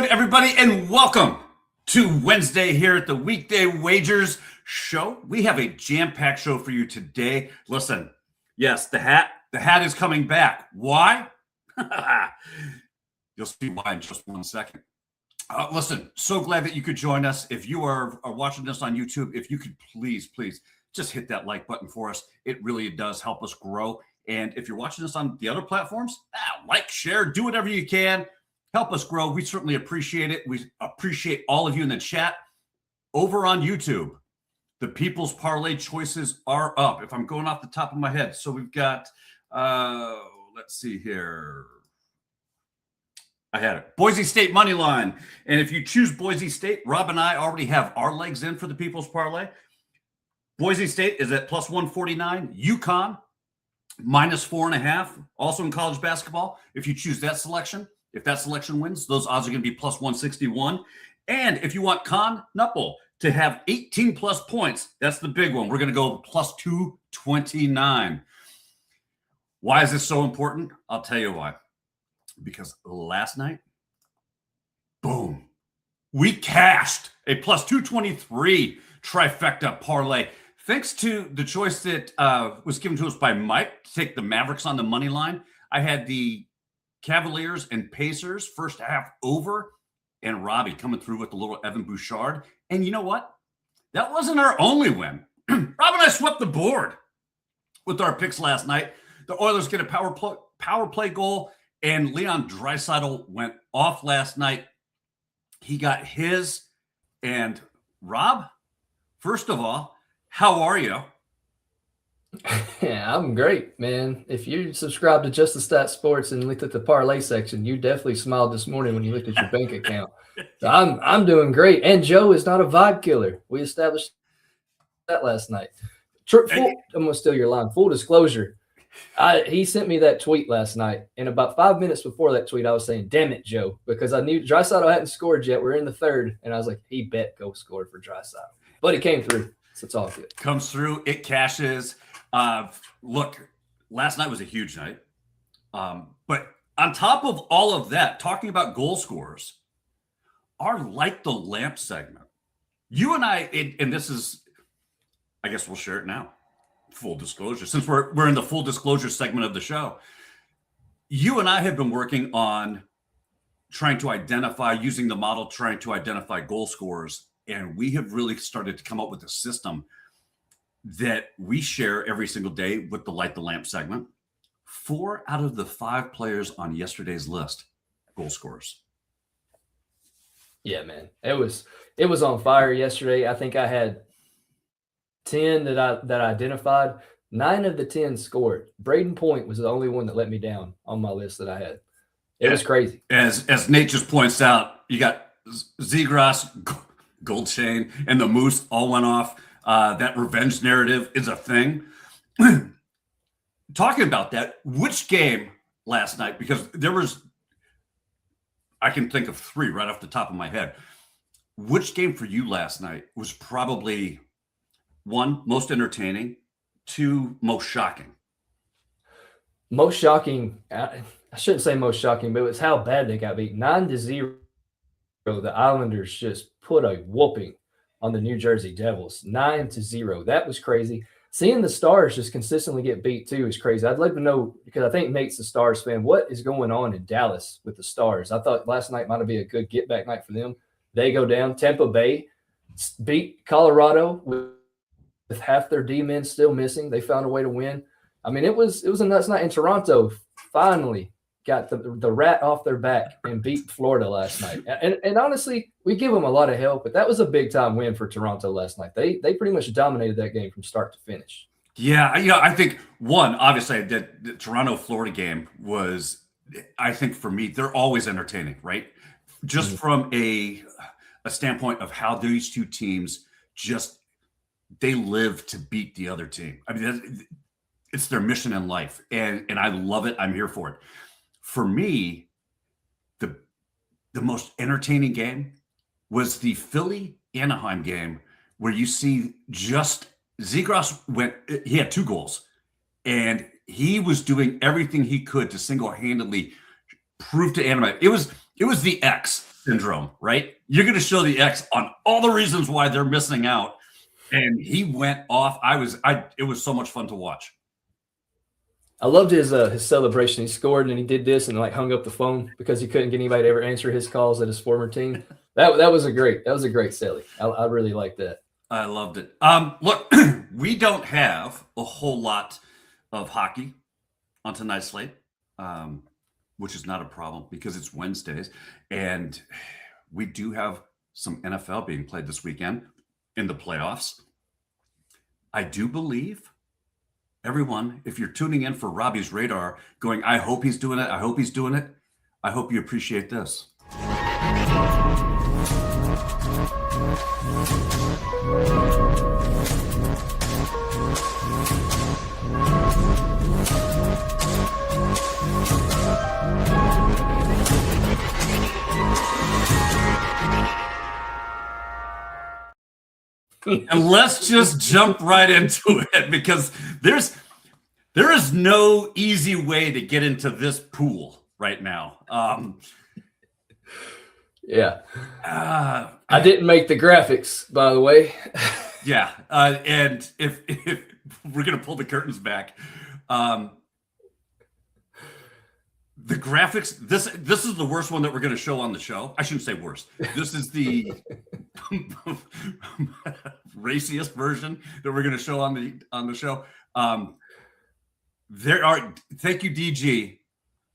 good, everybody, and welcome to Wednesday here at the Weekday Wagers Show. We have a jam-packed show for you today. Listen, yes, the hat is coming back. Why? You'll see why in just 1 second. Listen, so glad that you could join us. If you are watching this on YouTube, if you could please just hit that like button for us. It really does help us grow. And if you're watching this on the other platforms, like, share, do whatever you can. Help us grow. We certainly appreciate it. We appreciate all of you in the chat. Over on YouTube, the People's Parlay choices are up. If I'm going off the top of my head. So we've got, let's see here. I had it. Boise State money line. And if you choose Boise State, Rob and I already have our legs in for the People's Parlay. Boise State is at plus 149. UConn, minus 4.5. Also in college basketball, if you choose that selection. If that selection wins, those odds are going to be plus 161. And if you want Con Knuppel to have 18 plus points, that's the big one. We're going to go plus 229. Why is this so important? I'll tell you why. Because last night, boom, we cashed a plus 223 trifecta parlay. Thanks to the choice that was given to us by Mike to take the Mavericks on the money line. I had the Cavaliers and Pacers first half over, and Robbie coming through with a little Evan Bouchard. And you know what? That wasn't our only win. Rob and I swept the board with our picks last night. The Oilers get a power play goal, and Leon Draisaitl went off last night. He got his. And Rob, first of all, how are you? Yeah, I'm great, man. If you subscribe to Just the Stat Sports and looked at the parlay section, you definitely smiled this morning when you looked at your bank account. So I'm doing great. And Joe is not a vibe killer. We established that last night. I'm going to steal your line. Full disclosure, he sent me that tweet last night, and about 5 minutes before that tweet, I was saying, damn it, Joe, because I knew Draisaitl hadn't scored yet. We're in the third, and I was like, he bet go score for Draisaitl. But it came through, so it's all good. Comes through, it cashes. Look, last night was a huge night. But on top of all of that, talking about goal scorers, our Light the Lamp segment, you and I, and this is, I guess we'll share it now. Full disclosure, since we're in the full disclosure segment of the show, you and I have been working on trying to identify, using the model, trying to identify goal scorers. And we have really started to come up with a system that we share every single day with the Light the Lamp segment. 4 out of the 5 players on yesterday's list, goal scorers. Yeah, man. It was on fire yesterday. I think I had 10 that I identified. 9 of the 10 scored. Braden Point was the only one that let me down on my list that I had. It was crazy. As Nate just points out, you got Zegras, Gold Chain, and the Moose all went off. That revenge narrative is a thing. Talking about that, which game last night, because I can think of 3 right off the top of my head. Which game for you last night was probably 1, most entertaining, 2, most shocking? Most shocking, I shouldn't say most shocking, but it was how bad they got beat. 9-0. The Islanders just put a whooping on the New Jersey Devils, 9-0. That was crazy. Seeing the Stars just consistently get beat too is crazy. I'd like to know, because I think Nate's a Stars fan, what is going on in Dallas with the Stars? I thought last night might be a good get-back night for them. They go down. Tampa Bay beat Colorado with half their D-men still missing. They found a way to win. I mean, it was a nuts night. In Toronto finally got the rat off their back and beat Florida last night. And honestly, we give them a lot of help, but that was a big-time win for Toronto last night. They pretty much dominated that game from start to finish. Yeah, I think, one, obviously, the Toronto-Florida game was, I think for me, they're always entertaining, right? Just from a standpoint of how these two teams they live to beat the other team. I mean, it's their mission in life, and I love it. I'm here for it. For me, the most entertaining game was the Philly-Anaheim game, where you see just Zegras he had 2 goals, and he was doing everything he could to single-handedly prove to Anaheim. It was the X syndrome, right? You're going to show the X on all the reasons why they're missing out. And he went off. It was so much fun to watch. I loved his celebration. He scored and he did this and like hung up the phone because he couldn't get anybody to ever answer his calls at his former team. That was a great Sally. I really liked that. I loved it. Look, we don't have a whole lot of hockey on tonight's slate, which is not a problem because it's Wednesdays, and we do have some NFL being played this weekend in the playoffs. I do believe everyone, if you're tuning in for Robbie's radar, going, I hope he's doing it. I hope he's doing it. I hope you appreciate this. And let's just jump right into it because there is no easy way to get into this pool right now. Yeah. I didn't make the graphics, by the way. Yeah. And if we're going to pull the curtains back, the graphics, this is the worst one that we're going to show on the show. I shouldn't say worst. This is the raciest version that we're going to show on the show. Thank you, DG,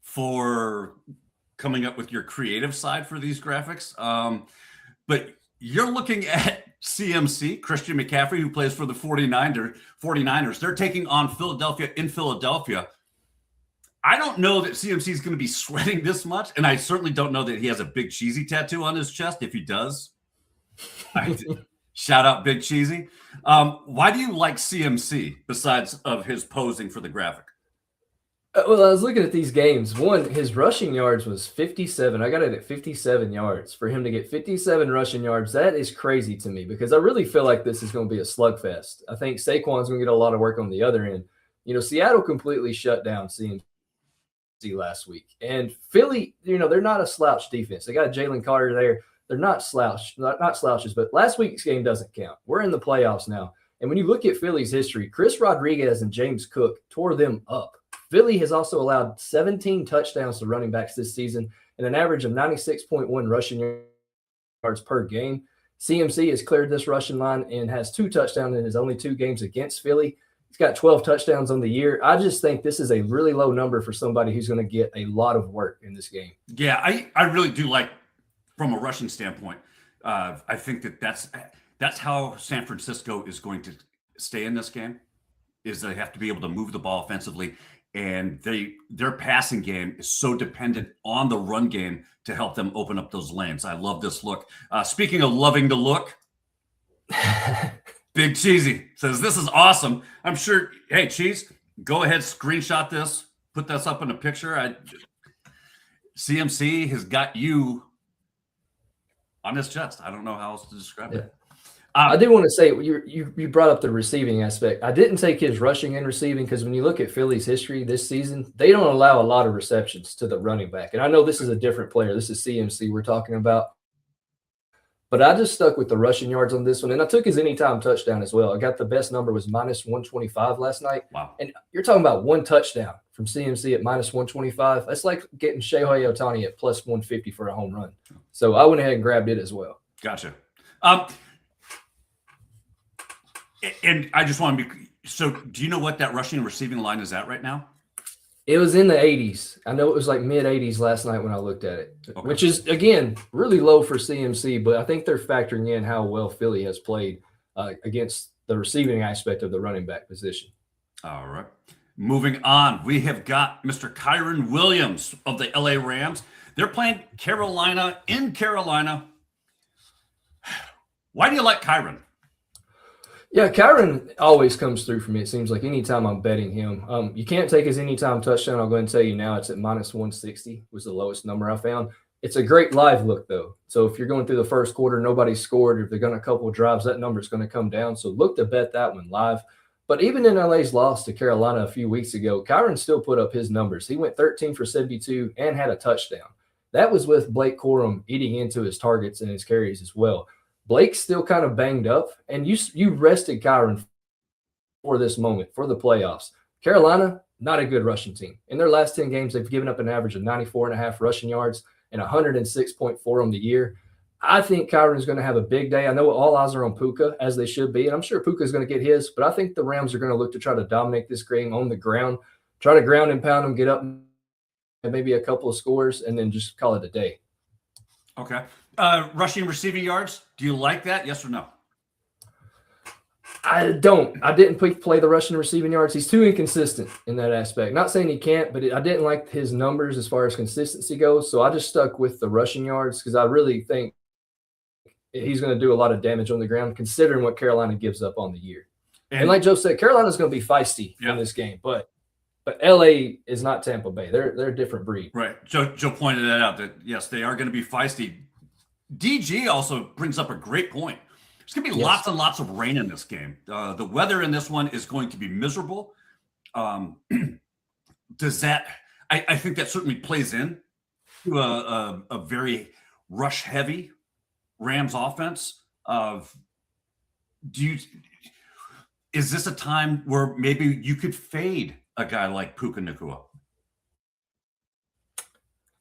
for coming up with your creative side for these graphics. But you're looking at CMC, Christian McCaffrey, who plays for the 49ers. They're taking on Philadelphia in Philadelphia. I don't know that CMC is going to be sweating this much, and I certainly don't know that he has a Big Cheesy tattoo on his chest. If he does, shout out Big Cheesy. Why do you like CMC besides of his posing for the graphic? Well, I was looking at these games. One, his rushing yards was 57. I got it at 57 yards. For him to get 57 rushing yards, that is crazy to me because I really feel like this is going to be a slugfest. I think Saquon's going to get a lot of work on the other end. You know, Seattle completely shut down CMC last week. And Philly, they're not a slouch defense. They got Jalen Carter there. They're not slouches, but last week's game doesn't count. We're in the playoffs now. And when you look at Philly's history, Chris Rodriguez and James Cook tore them up. Philly has also allowed 17 touchdowns to running backs this season and an average of 96.1 rushing yards per game. CMC has cleared this rushing line and has 2 touchdowns in his only 2 games against Philly. He's got 12 touchdowns on the year. I just think this is a really low number for somebody who's going to get a lot of work in this game. Yeah, I really do like, from a rushing standpoint, I think that's how San Francisco is going to stay in this game, is they have to be able to move the ball offensively, and their passing game is so dependent on the run game to help them open up those lanes. I love this look. Speaking of loving the look, Big Cheesy says, this is awesome. I'm sure, hey, Cheese, go ahead, screenshot this, put this up in a picture. CMC has got you on his chest. I don't know how else to describe it. I do want to say, you brought up the receiving aspect. I didn't take his rushing and receiving because when you look at Philly's history this season, they don't allow a lot of receptions to the running back. And I know this is a different player. This is CMC we're talking about. But I just stuck with the rushing yards on this one. And I took his anytime touchdown as well. I got the best number was minus 125 last night. Wow. And you're talking about 1 touchdown from CMC at minus 125. That's like getting Shohei Ohtani at plus 150 for a home run. So I went ahead and grabbed it as well. Gotcha. And I just want to be – so do you know what that rushing and receiving line is at right now? It was in the 80s. I know it was like mid-80s last night when I looked at it, okay, which is, again, really low for CMC, but I think they're factoring in how well Philly has played against the receiving aspect of the running back position. All right. Moving on, we have got Mr. Kyren Williams of the LA Rams. They're playing Carolina in Carolina. Why do you like Kyren? Yeah, Kyren always comes through for me. It seems like anytime I'm betting him. You can't take his anytime touchdown. I'll go ahead and tell you now it's at minus 160 was the lowest number I found. It's a great live look, though. So if you're going through the first quarter, nobody scored, or if they're going a couple of drives, that number is going to come down. So look to bet that one live. But even in LA's loss to Carolina a few weeks ago, Kyren still put up his numbers. He went 13 for 72 and had a touchdown. That was with Blake Corum eating into his targets and his carries as well. Blake's still kind of banged up, and you rested Kyron for this moment, for the playoffs. Carolina, not a good rushing team. In their last 10 games, they've given up an average of 94.5 rushing yards and 106.4 on the year. I think Kyron is going to have a big day. I know all eyes are on Puka, as they should be, and I'm sure Puka is going to get his, but I think the Rams are going to look to try to dominate this game on the ground, try to ground and pound them, get up and maybe a couple of scores, and then just call it a day. Okay. Rushing receiving yards, do you like that? Yes or no? I don't. I didn't play the rushing receiving yards. He's too inconsistent in that aspect. Not saying he can't, but I didn't like his numbers as far as consistency goes, so I just stuck with the rushing yards because I really think he's going to do a lot of damage on the ground considering what Carolina gives up on the year. And like Joe said, Carolina's going to be feisty in this game, but LA is not Tampa Bay. They're a different breed. Right. Joe pointed that out, that yes, they are going to be feisty. DG also brings up a great point. There's going to be lots and lots of rain in this game. The weather in this one is going to be miserable. Does that? I think that certainly plays in to a very rush heavy Rams offense. Is this a time where maybe you could fade a guy like Puka Nacua?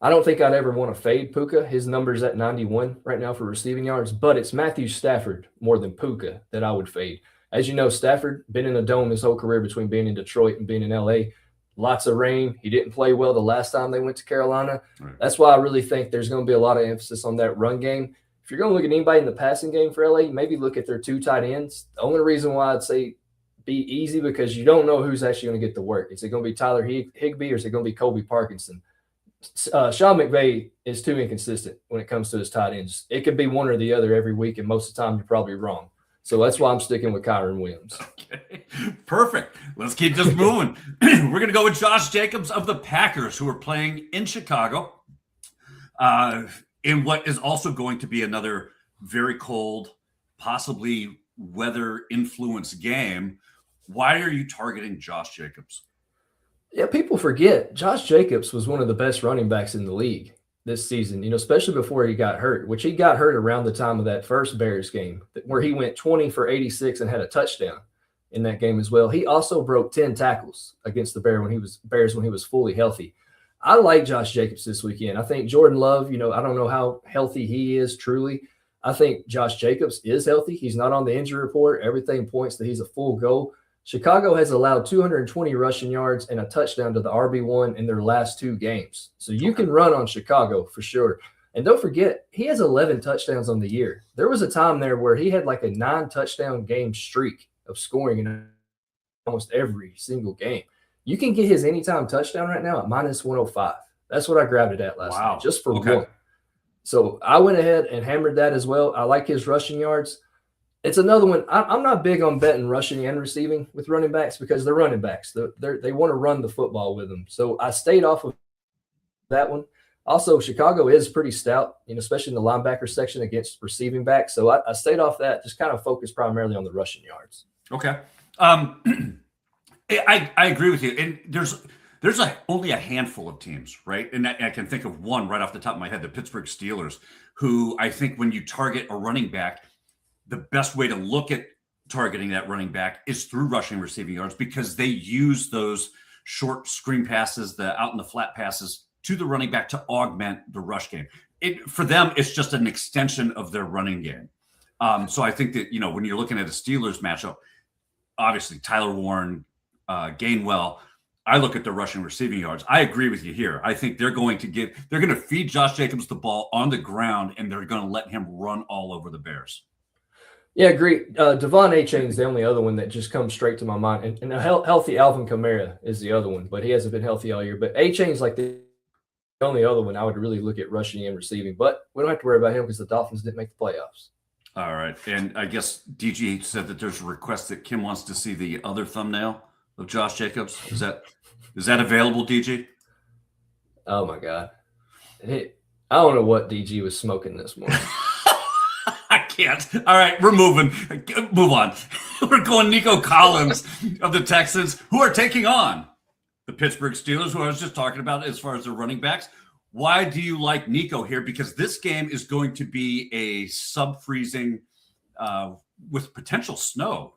I don't think I'd ever want to fade Puka. His number's at 91 right now for receiving yards, but it's Matthew Stafford more than Puka that I would fade. As you know, Stafford been in a dome his whole career between being in Detroit and being in LA. Lots of rain. He didn't play well the last time they went to Carolina. Right. That's why I really think there's going to be a lot of emphasis on that run game. If you're going to look at anybody in the passing game for LA, maybe look at their two tight ends. The only reason why I'd say be easy because you don't know who's actually going to get the work. Is it going to be Tyler Higbee or is it going to be Colby Parkinson? Sean McVay is too inconsistent when it comes to his tight ends. It could be one or the other every week, and most of the time you're probably wrong. So that's why I'm sticking with Kyron Williams. Okay, perfect. Let's keep this moving. We're going to go with Josh Jacobs of the Packers, who are playing in Chicago in what is also going to be another very cold, possibly weather-influenced game. Why are you targeting Josh Jacobs? Yeah, people forget Josh Jacobs was one of the best running backs in the league this season, especially before he got hurt, which he got hurt around the time of that first Bears game where he went 20 for 86 and had a touchdown in that game as well. He also broke 10 tackles against the Bears when he was fully healthy. I like Josh Jacobs this weekend. I think Jordan Love, I don't know how healthy he is truly. I think Josh Jacobs is healthy. He's not on the injury report. Everything points that he's a full go. Chicago has allowed 220 rushing yards and a touchdown to the RB1 in their last two games. So you can run on Chicago for sure. And don't forget, he has 11 touchdowns on the year. There was a time there where he had like a 9-touchdown game streak of scoring in almost every single game. You can get his anytime touchdown right now at -105. That's what I grabbed it at last night, just for one. So I went ahead and hammered that as well. I like his rushing yards. It's another one. I'm not big on betting rushing and receiving with running backs because they're running backs. They want to run the football with them. So I stayed off of that one. Also, Chicago is pretty stout, especially in the linebacker section against receiving backs. So I stayed off that, just kind of focused primarily on the rushing yards. Okay. I agree with you. And there's only a handful of teams, right? And I can think of one right off the top of my head, the Pittsburgh Steelers, who I think when you target a running back, the best way to look at targeting that running back is through rushing receiving yards because they use those short screen passes, the out in the flat passes to the running back to augment the rush game. For them, it's just an extension of their running game. So I think that, when you're looking at a Steelers matchup, obviously Tyler Warren, Gainwell, I look at the rushing receiving yards. I agree with you here. I think they're going to feed Josh Jacobs the ball on the ground and they're going to let him run all over the Bears. Yeah, agree. Devon Achane is the only other one that just comes straight to my mind. And a healthy Alvin Kamara is the other one, but he hasn't been healthy all year. But Achane is like the only other one I would really look at rushing and receiving. But we don't have to worry about him because the Dolphins didn't make the playoffs. All right. And I guess DG said that there's a request that Kim wants to see the other thumbnail of Josh Jacobs. Is that available, DG? Oh, my God. I don't know what DG was smoking this morning. I can't. All right, we're moving. Move on. We're going Nico Collins of the Texans, who are taking on the Pittsburgh Steelers, who I was just talking about as far as their running backs. Why do you like Nico here? Because this game is going to be a sub-freezing with potential snow.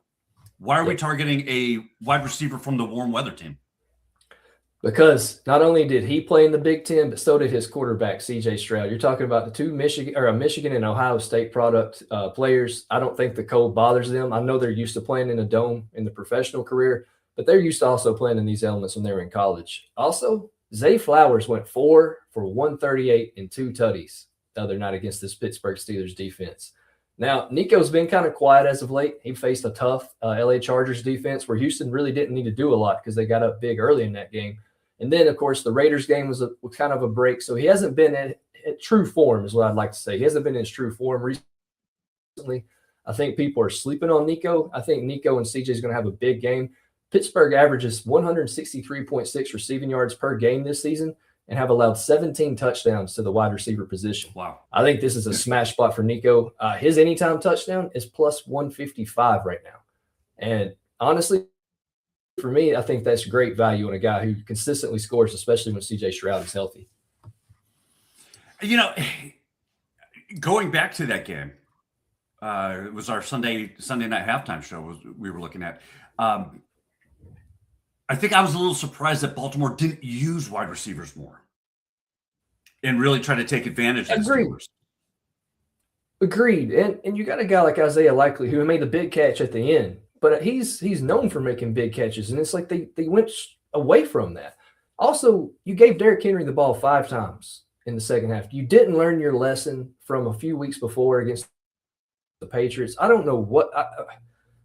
Why are we targeting a wide receiver from the warm weather team? Because not only did he play in the Big Ten, but so did his quarterback, C.J. Stroud. You're talking about the two Michigan and Ohio State product players. I don't think the cold bothers them. I know they're used to playing in a dome in the professional career, but they're used to also playing in these elements when they were in college. Also, Zay Flowers went 4 for 138 and 2 tutties the other night against this Pittsburgh Steelers defense. Now, Nico's been kind of quiet as of late. He faced a tough LA Chargers defense where Houston really didn't need to do a lot because they got up big early in that game. And then, of course, the Raiders game was kind of a break. So he hasn't been at true form is what I'd like to say. He hasn't been in his true form recently. I think people are sleeping on Nico. I think Nico and CJ is going to have a big game. Pittsburgh averages 163.6 receiving yards per game this season and have allowed 17 touchdowns to the wide receiver position. Wow. I think this is a smash spot for Nico. His anytime touchdown is plus 155 right now. And honestly, for me, I think that's great value on a guy who consistently scores, especially when C.J. Stroud is healthy. You know, going back to that game, it was our Sunday night halftime show we were looking at. I think I was a little surprised that Baltimore didn't use wide receivers more and really try to take advantage of the Steelers. Agreed. And you got a guy like Isaiah Likely who made the big catch at the end. But he's known for making big catches, and it's like they went away from that. Also, you gave Derrick Henry the ball 5 times in the second half. You didn't learn your lesson from a few weeks before against the Patriots. I don't know what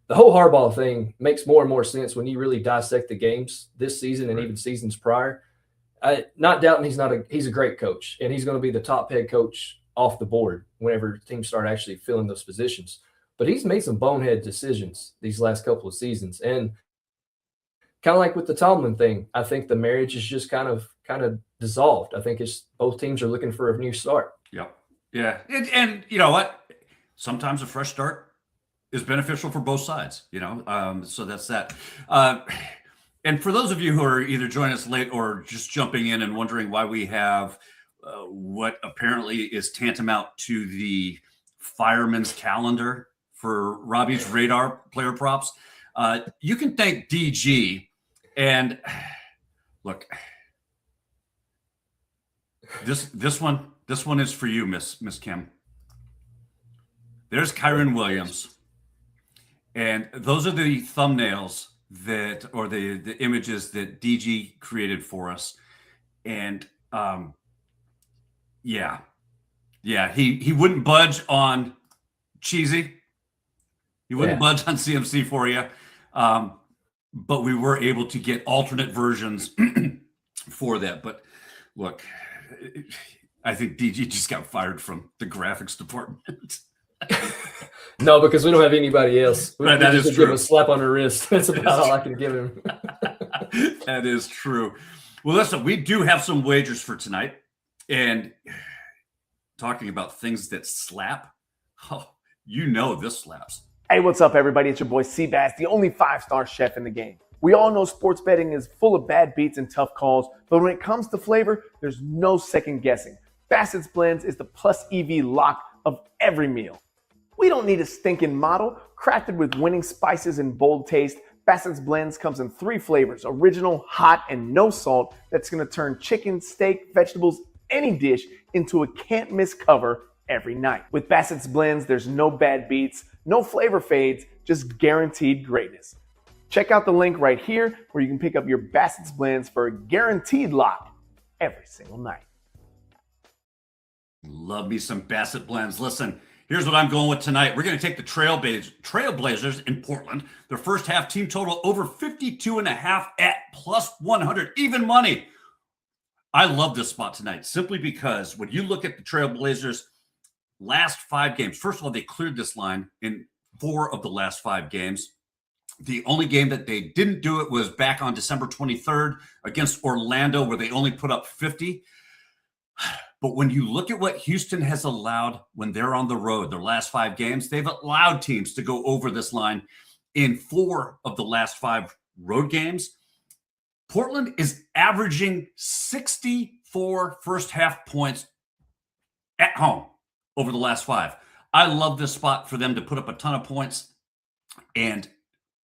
the whole Harbaugh thing makes more and more sense when you really dissect the games this season and even seasons prior. Not doubting he's a great coach, and he's going to be the top head coach off the board whenever teams start actually filling those positions. But he's made some bonehead decisions these last couple of seasons. And kind of like with the Tomlin thing, I think the marriage is just kind of dissolved. I think it's both teams are looking for a new start. Yep. Yeah. And you know what? Sometimes a fresh start is beneficial for both sides, so that's that. And for those of you who are either joining us late or just jumping in and wondering why we have what apparently is tantamount to the fireman's calendar for Robbie's radar player props, you can thank DG. And look, this one is for you, Miss Kim. There's Kyron Williams, and those are the thumbnails or the images that DG created for us. And he wouldn't budge on Cheesy. He wouldn't budge on CMC for you. But we were able to get alternate versions for that. But look, I think DG just got fired from the graphics department. No, because we don't have anybody else. That is true. Give him a slap on the wrist. That's about all I can give him. That is true. Well, listen, we do have some wagers for tonight. And talking about things that slap, this slaps. Hey, what's up, everybody? It's your boy Seabass, the only 5-star chef in the game. We all know sports betting is full of bad beats and tough calls, but when it comes to flavor, there's no second guessing. Bassett's Blends is the plus EV lock of every meal. We don't need a stinking model. Crafted with winning spices and bold taste, Bassett's Blends comes in 3 flavors, original, hot, and no salt, that's going to turn chicken, steak, vegetables, any dish into a can't-miss cover every night. With Bassett's Blends, there's no bad beats, no flavor fades, just guaranteed greatness. Check out the link right here where you can pick up your Bassett's Blends for a guaranteed lock every single night. Love me some Bassett Blends. Listen, here's what I'm going with tonight. We're going to take the Trailblazers in Portland. Their first half team total over 52.5 at plus 100, even money. I love this spot tonight simply because when you look at the Trailblazers last 5 games, first of all, they cleared this line in 4 of the last 5 games. The only game that they didn't do it was back on December 23rd against Orlando, where they only put up 50. But when you look at what Houston has allowed when they're on the road, their last 5 games, they've allowed teams to go over this line in 4 of the last 5 road games. Portland is averaging 64 4 first half points at home over the last 5. I love this spot for them to put up a ton of points and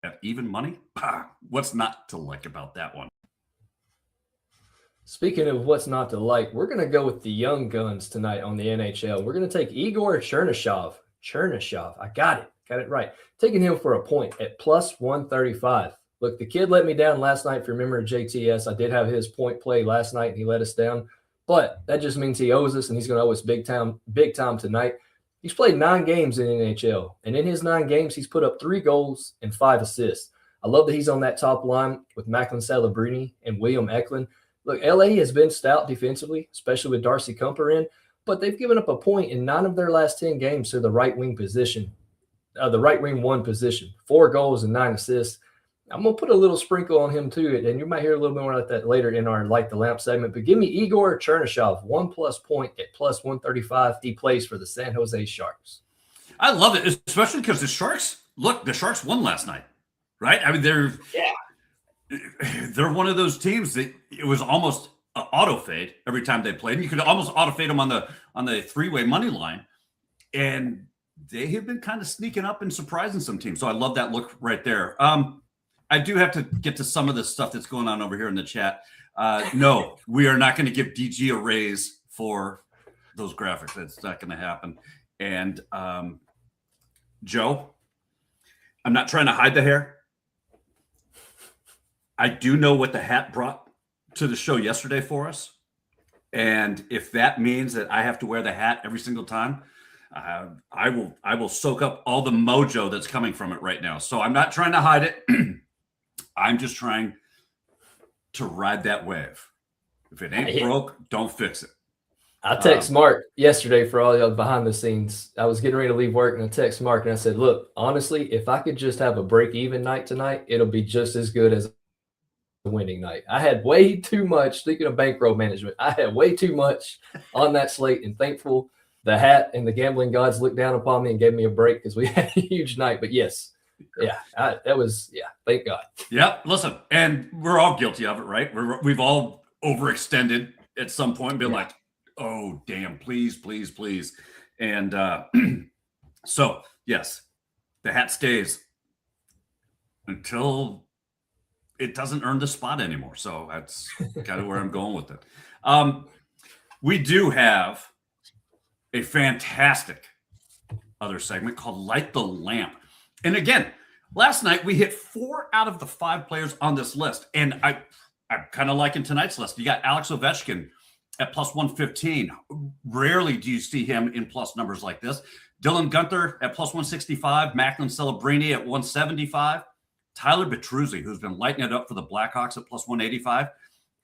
at even money. What's not to like about that one? Speaking of what's not to like, we're going to go with the young guns tonight on the NHL. We're going to take Igor Chernyshov. I got it right. Taking him for a point at plus 135. Look, the kid let me down last night. If you remember JTS, I did have his point play last night, and he let us down. But that just means he owes us, and he's going to owe us big time tonight. He's played 9 games in the NHL, and in his 9 games, he's put up 3 goals and 5 assists. I love that he's on that top line with Macklin Celebrini and William Eklund. Look, LA has been stout defensively, especially with Darcy Kumper in, but they've given up a point in 9 of their last 10 games to the right wing position, the right wing 1 position, 4 goals and 9 assists. I'm going to put a little sprinkle on him too, and you might hear a little bit more about that later in our Light the Lamp segment. But give me Igor Chernyshov, 1+ point at plus 135. He plays for the San Jose Sharks. I love it, especially because the Sharks won last night, right? I mean, they're one of those teams that it was almost an auto fade every time they played. And you could almost auto fade them on the 3-way money line, and they have been kind of sneaking up and surprising some teams. So I love that look right there. I do have to get to some of the stuff that's going on over here in the chat. No, we are not going to give DG a raise for those graphics. That's not going to happen. And Joe, I'm not trying to hide the hair. I do know what the hat brought to the show yesterday for us. And if that means that I have to wear the hat every single time, I will soak up all the mojo that's coming from it right now. So I'm not trying to hide it. I'm just trying to ride that wave. If it ain't broke, don't fix it. I text Mark yesterday for all y'all behind the scenes. I was getting ready to leave work, and I text Mark, and I said, look, honestly, if I could just have a break-even night tonight, it'll be just as good as a winning night. I had way too much, speaking of bankroll management, I had way too much on that slate, and thankful the hat and the gambling gods looked down upon me and gave me a break because we had a huge night. But yes, thank God. Yeah, listen, and we're all guilty of it, right? We've all overextended at some point and been like, oh, damn, please. And so, yes, the hat stays until it doesn't earn the spot anymore. So that's kind of where I'm going with it. We do have a fantastic other segment called Light the Lamp. And again, last night we hit 4 out of the 5 players on this list. And I'm kind of liking tonight's list. You got Alex Ovechkin at plus 115. Rarely do you see him in plus numbers like this. Dylan Guenther at plus 165. Macklin Celebrini at 175. Tyler Bertuzzi, who's been lighting it up for the Blackhawks at plus 185.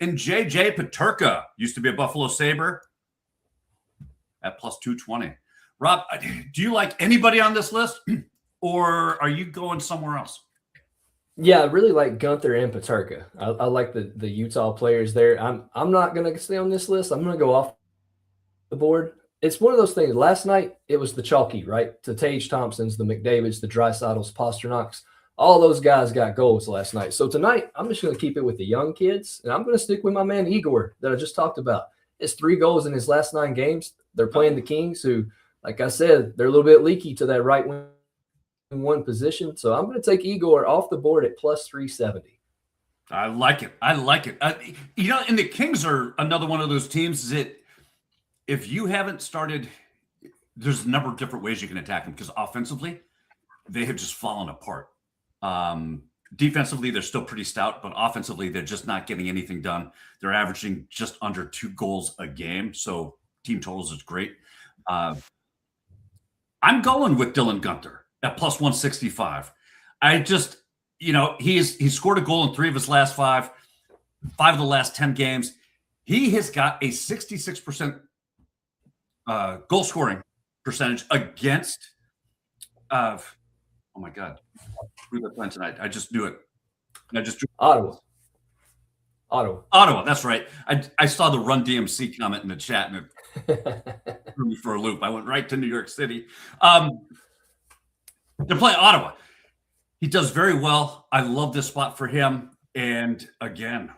And JJ Peterka, used to be a Buffalo Sabre, at plus 220. Rob, do you like anybody on this list, or are you going somewhere else? Yeah, I really like Guenther and Peterka. I like the Utah players there. I'm not going to stay on this list. I'm going to go off the board. It's one of those things. Last night, it was the chalky, right? The Tage Thompsons, the McDavids, the Dreisaitl's, Pasternaks. All those guys got goals last night. So tonight, I'm just going to keep it with the young kids, and I'm going to stick with my man Igor that I just talked about. It's 3 goals in his last 9 games. They're playing the Kings, who, like I said, they're a little bit leaky to that right wing 1 position. So I'm going to take Igor off the board at plus 370. I like it. And the Kings are another one of those teams that if you haven't started, there's a number of different ways you can attack them because offensively, they have just fallen apart. Defensively, they're still pretty stout, but offensively, they're just not getting anything done. They're averaging just under 2 goals a game. So team totals is great. I'm going with Dylan Guenther at plus 165. I just, he's scored a goal in 3 of his last 5 of the last 10 games. He has got a 66% goal scoring percentage against, oh my God, who they're playing tonight. I just knew it. Ottawa. That's right. I saw the Run DMC comment in the chat, and it threw me for a loop. I went right to New York City. They're playing Ottawa. He does very well. I love this spot for him. And again,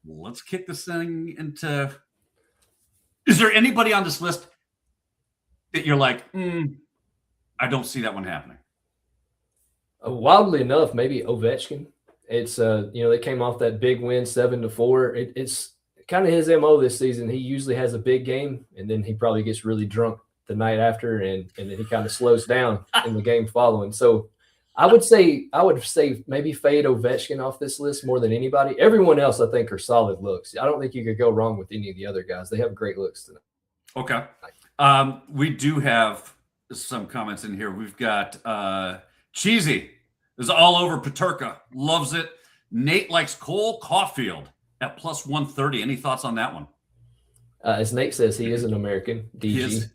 let's kick this thing into Is there anybody on this list that you're like, I don't see that one happening? Wildly enough, maybe Ovechkin. It's they came off that big win 7-4. It's kind of his MO this season. He usually has a big game and then he probably gets really drunk the night after and then he kind of slows down in the game following. So I would say maybe fade Ovechkin off this list more than anybody. Everyone else I think are solid looks. I don't think you could go wrong with any of the other guys. They have great looks tonight. Okay. We do have some comments in here. We've got Cheesy is all over Paterka. Loves it. Nate likes Cole Caulfield at plus 130. Any thoughts on that one? As Nate says, he is an American, DG.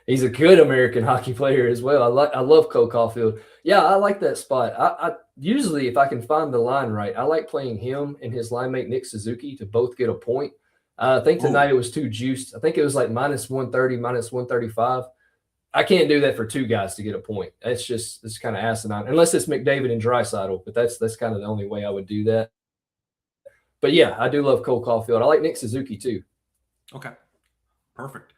He's a good American hockey player as well. I love Cole Caulfield. Yeah, I like that spot. I usually, if I can find the line right, I like playing him and his line mate Nick Suzuki to both get a point. I think tonight it was too juiced. I think it was like minus 130, minus 135. I can't do that for two guys to get a point. It's kind of asinine, unless it's McDavid and Draisaitl, but that's kind of the only way I would do that. But yeah, I do love Cole Caulfield. I like Nick Suzuki too. Okay, perfect.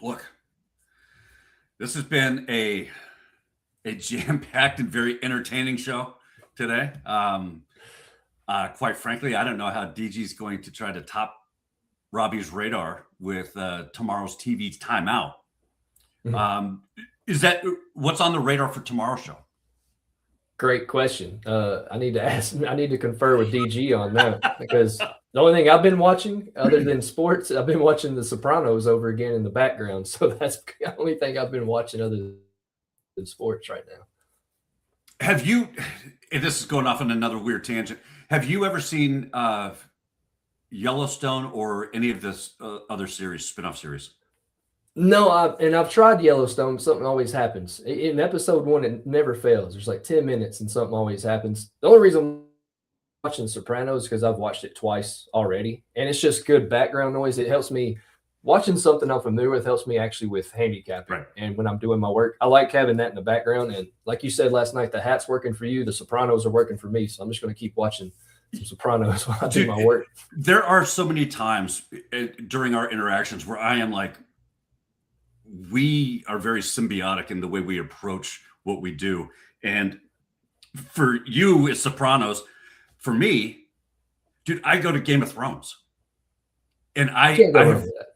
Look, this has been a jam-packed and very entertaining show today. Quite frankly, I don't know how DG's going to try to top Robbie's radar with tomorrow's TV's timeout. Is that what's on the radar for tomorrow's show? Great question. I need to confer with DG on that because the only thing I've been watching other than sports, I've been watching The Sopranos over again in the background. So that's the only thing I've been watching other than sports right now. Have you, and this is going off on another weird tangent, have you ever seen Yellowstone or any of this other series, spin-off series? No, I've tried Yellowstone. Something always happens. In episode 1, it never fails. There's like 10 minutes and something always happens. The only reason I'm watching Sopranos is because I've watched it twice already. And it's just good background noise. It helps me. Watching something I'm familiar with helps me actually with handicapping. Right. And when I'm doing my work, I like having that in the background. And like you said last night, the hat's working for you. The Sopranos are working for me. So I'm just going to keep watching some Sopranos while I do my work. There are so many times during our interactions where I am like, we are very symbiotic in the way we approach what we do. And for you, it's Sopranos. For me, dude, I go to Game of Thrones. And I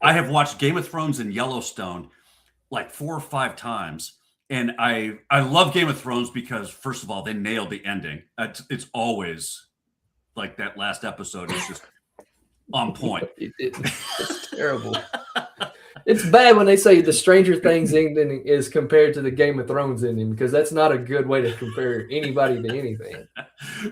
have watched Game of Thrones and Yellowstone like 4 or 5 times. And I love Game of Thrones because, first of all, they nailed the ending. It's always like that last episode is just on point. It's terrible. It's bad when they say the Stranger Things ending is compared to the Game of Thrones ending because that's not a good way to compare anybody to anything.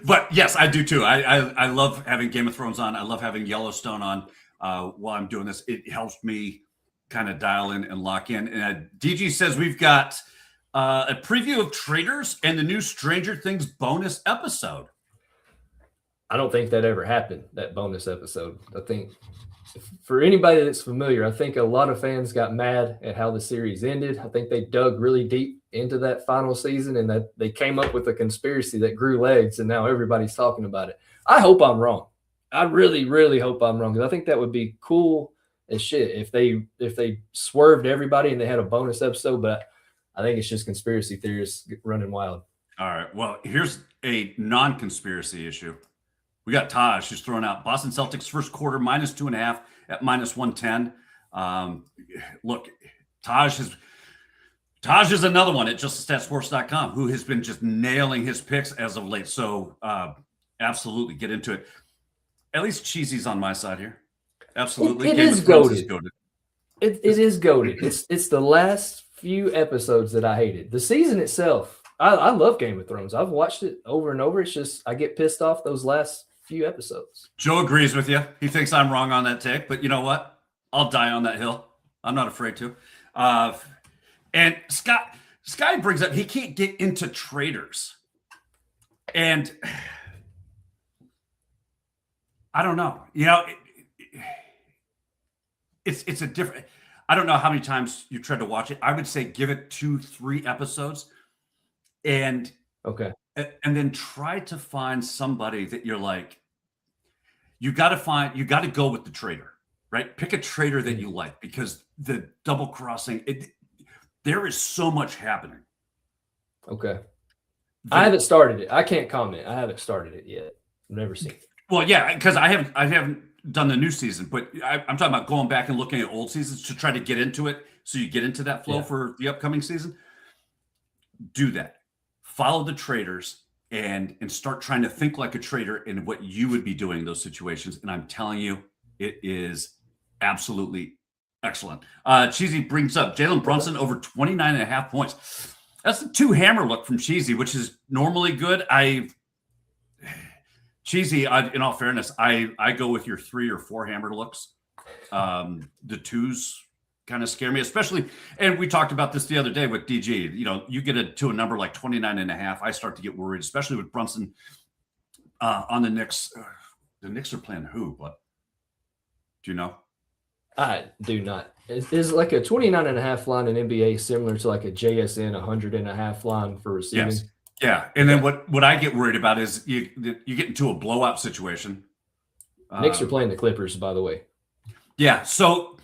But yes, I do too. I love having Game of Thrones on. I love having Yellowstone on while I'm doing this. It helps me kind of dial in and lock in. And DG says we've got a preview of Traitors and the new Stranger Things bonus episode. I don't think that ever happened, that bonus episode. I think for anybody that's familiar, I think a lot of fans got mad at how the series ended. I think they dug really deep into that final season and that they came up with a conspiracy that grew legs and now everybody's talking about it. I hope I'm wrong. I really, really hope I'm wrong because I think that would be cool as shit if they swerved everybody and they had a bonus episode, but I think it's just conspiracy theorists running wild. All right. Well, here's a non-conspiracy issue. We got Taj who's throwing out Boston Celtics first quarter minus 2.5 at minus 110. Look, Taj is another one at juststatsports.com who has been just nailing his picks as of late. So absolutely get into it. At least Cheesy's on my side here. Absolutely. It is goated. It is goated. It's the last few episodes that I hated. The season itself, I love Game of Thrones. I've watched it over and over. It's just I get pissed off those last few episodes. Joe agrees with you. He thinks I'm wrong on that take, but you know what? I'll die on that hill. I'm not afraid to. And Sky brings up he can't get into Traitors. And I don't know. You know, it's a different. I don't know how many times you tried to watch it. I would say give it 2-3 episodes, and then try to find somebody that you're like. You got to go with the traitor. right? Pick a trader that you like, because the double crossing, there is so much happening. Okay. I haven't started it. I can't comment. I haven't started it yet. I've never seen it. Well, yeah, because I haven't done the new season, but I'm talking about going back and looking at old seasons to try to get into it, so you get into that flow for the upcoming season. Do that. Follow the traders and start trying to think like a trader in what you would be doing in those situations. And I'm telling you, it is absolutely excellent. Cheesy brings up Jalen Brunson over 29.5 points. That's the 2 hammer look from Cheesy, which is normally good. Cheesy, in all fairness, I go with your 3 or 4 hammer looks. The 2s kind of scare me, especially, and we talked about this the other day with DG. You know, you get to a number like 29.5, I start to get worried, especially with Brunson on the Knicks. The Knicks are playing who? But do you know? I do not. Is like a 29.5 line in NBA similar to like a JSN 100.5 line for receiving? Yes. Yeah. And then what I get worried about is you get into a blowout situation. Knicks are playing the Clippers, by the way. Yeah. So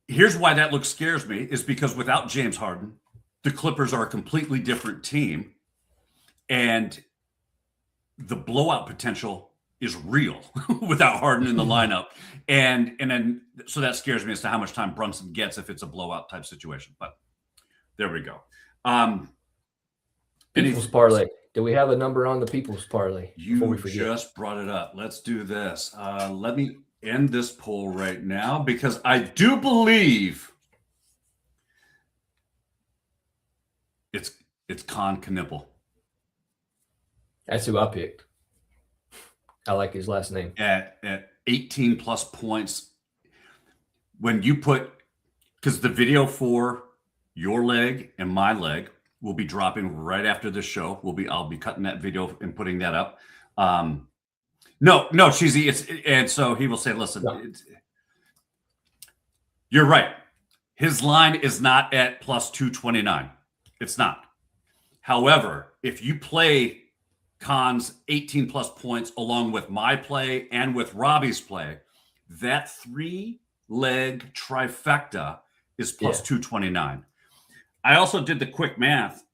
here's why that look scares me, is because without James Harden, the Clippers are a completely different team. And the blowout potential is real without Harden in the lineup. And then, so that scares me as to how much time Brunson gets if it's a blowout type situation. But there we go. People's parlay. Do we have a number on the people's parlay? You just brought it up. Let's do this. Let me end this poll right now, because I do believe it's Con Knipple. That's who I picked. I like his last name. At 18 plus points. When you put, because the video for your leg and my leg will be dropping right after this show. I'll be cutting that video and putting that up. No, Cheesy. And so he will say, listen, you're right. His line is not at plus 229. It's not. However, if you play Con's 18 plus points along with my play and with Robbie's play, that 3-leg trifecta is plus 229. I also did the quick math.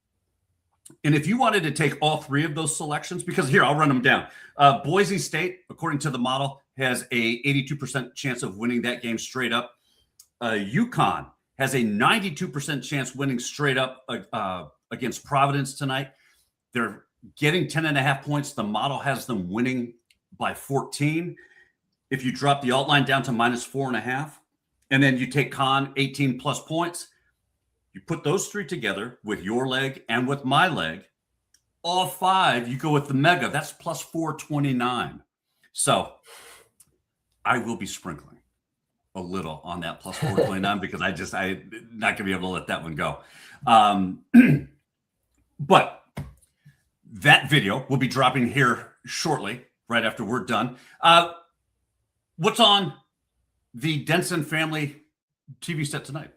And if you wanted to take all 3 of those selections, because here, I'll run them down. Boise State, according to the model, has a 82% chance of winning that game straight up. UConn has a 92% chance winning straight up against Providence tonight. They're getting 10.5 points. The model has them winning by 14. If you drop the alt line down to minus 4.5, and then you take Con 18 plus points, you put those 3 together with your leg and with my leg, all 5, you go with the mega. That's plus 429. So I will be sprinkling a little on that plus 429 because I'm not gonna be able to let that one go. But that video will be dropping here shortly, right after we're done. What's on the Denson family TV set tonight?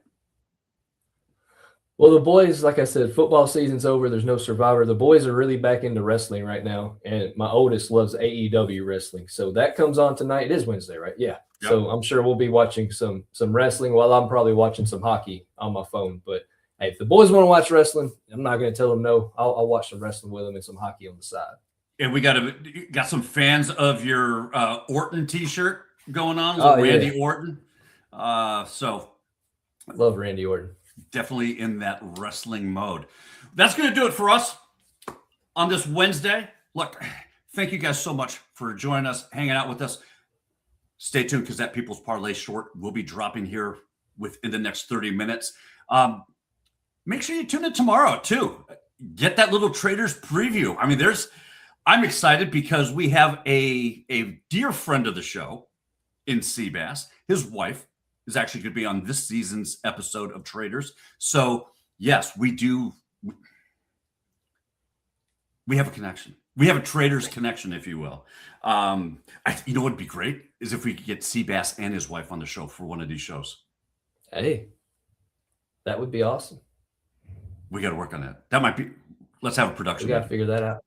Well, the boys, like I said, football season's over. There's no Survivor. The boys are really back into wrestling right now, and my oldest loves AEW wrestling. So that comes on tonight. It is Wednesday, right? Yeah. Yep. So I'm sure we'll be watching some wrestling while I'm probably watching some hockey on my phone. But hey, if the boys want to watch wrestling, I'm not going to tell them no. I'll watch some wrestling with them and some hockey on the side. And we got some fans of your Orton T-shirt going on, Randy Orton. So love Randy Orton. Definitely in that wrestling mode. That's going to do it for us on this Wednesday. Look, thank you guys so much for joining us, hanging out with us. Stay tuned, because that People's Parlay short will be dropping here within the next 30 minutes. Make sure you tune in tomorrow too. Get that little traders preview. I mean, I'm excited because we have a dear friend of the show in Seabass. His wife is actually going to be on this season's episode of Traders. So yes, we do. We have a connection. We have a traders connection, if you will. You know what would be great is if we could get Seabass and his wife on the show for one of these shows. Hey, that would be awesome. We got to work on that. That might be. Let's have a production. We got to figure that out.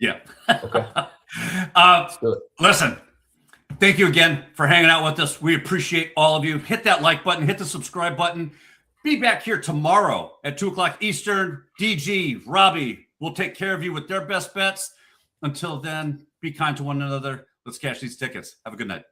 Yeah. Okay. Let's do it. Listen, Thank you again for hanging out with us. We appreciate all of you. Hit that like button, hit the subscribe button. Be back here tomorrow at 2 o'clock Eastern. DG, Robbie will take care of you with their best bets. Until then, be kind to one another. Let's cash these tickets. Have a good night.